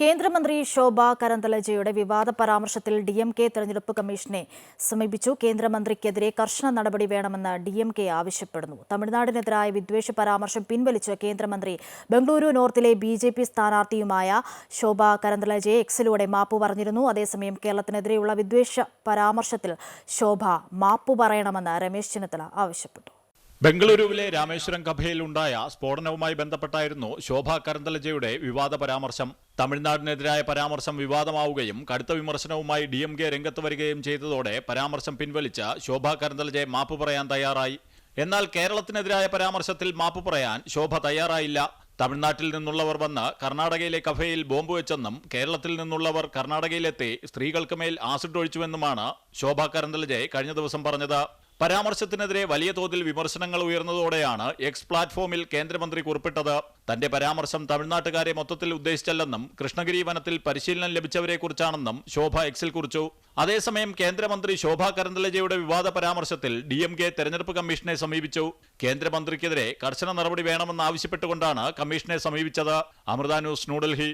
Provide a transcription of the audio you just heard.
കേന്ദ്രമന്ത്രി ശോഭ കരന്തലജയുടെ വിവാദ പരാമർശത്തിൽ DMK തെരഞ്ഞെടുപ്പ് കമ്മീഷനെ സമീപിച്ചു. കേന്ദ്രമന്ത്രിക്കെതിരെ കർശന നടപടി വേണമെന്ന് DMK ആവശ്യപ്പെടുന്നു. തമിഴ്നാടിനെതിരായ വിദ്വേഷ പരാമർശം പിൻവലിച്ച് കേന്ദ്രമന്ത്രി ബംഗളൂരു നോർത്തിലെ BJP സ്ഥാനാർത്ഥിയുമായ ശോഭ കരന്തലജയെ എക്സിലൂടെ മാപ്പു പറഞ്ഞിരുന്നു. അതേസമയം കേരളത്തിനെതിരെയുള്ള വിദ്വേഷ പരാമർശത്തിൽ ശോഭ മാപ്പു പറയണമെന്ന് രമേശ് ചെന്നിത്തല ആവശ്യപ്പെട്ടു. ബംഗളൂരുവിലെ രാമേശ്വരം കഫേയിലുണ്ടായ സ്ഫോടനവുമായി ബന്ധപ്പെട്ടായിരുന്നു ശോഭ കരന്തലജയുടെ വിവാദ പരാമർശം. തമിഴ്നാടിനെതിരായ പരാമർശം വിവാദമാവുകയും കടുത്ത വിമർശനവുമായി DMK രംഗത്ത് വരികയും ചെയ്തതോടെ പരാമർശം പിൻവലിച്ച് ശോഭ കരന്തലജെ മാപ്പ് പറയാൻ തയ്യാറായി. എന്നാൽ കേരളത്തിനെതിരായ പരാമർശത്തിൽ മാപ്പ് പറയാൻ ശോഭ തയ്യാറായില്ല. തമിഴ്നാട്ടിൽ നിന്നുള്ളവർ വന്ന് കർണാടകയിലെ കഫേയിൽ ബോംബ് വെച്ചെന്നും കേരളത്തിൽ നിന്നുള്ളവർ കർണാടകയിലെത്തി സ്ത്രീകൾക്ക് മേൽ ആസിഡ് ഒഴിച്ചുവെന്നുമാണ് ശോഭ കരന്തലജെ കഴിഞ്ഞ ദിവസം പറഞ്ഞത്. പരാമർശത്തിനെതിരെ വലിയ തോതിൽ വിമർശനങ്ങൾ ഉയർന്നതോടെയാണ് എക്സ് പ്ലാറ്റ്ഫോമിൽ കേന്ദ്രമന്ത്രി കുറിപ്പിട്ടത്. തന്റെ പരാമർശം തമിഴ്നാട്ടുകാരെ മൊത്തത്തിൽ ഉദ്ദേശിച്ചല്ലെന്നും കൃഷ്ണഗിരി വനത്തിൽ പരിശീലനം ലഭിച്ചവരെക്കുറിച്ചാണെന്നും ശോഭ എക്സിൽ കുറിച്ചു. അതേസമയം കേന്ദ്രമന്ത്രി ശോഭ കരന്തലജയുടെ വിവാദ പരാമർശത്തിൽ DMK തെരഞ്ഞെടുപ്പ് കമ്മീഷനെ സമീപിച്ചു. കേന്ദ്രമന്ത്രിക്കെതിരെ കർശന നടപടി വേണമെന്ന് ആവശ്യപ്പെട്ടുകൊണ്ടാണ് കമ്മീഷനെ സമീപിച്ചത്. അമൃത ന്യൂസ്, ന്യൂഡൽഹി.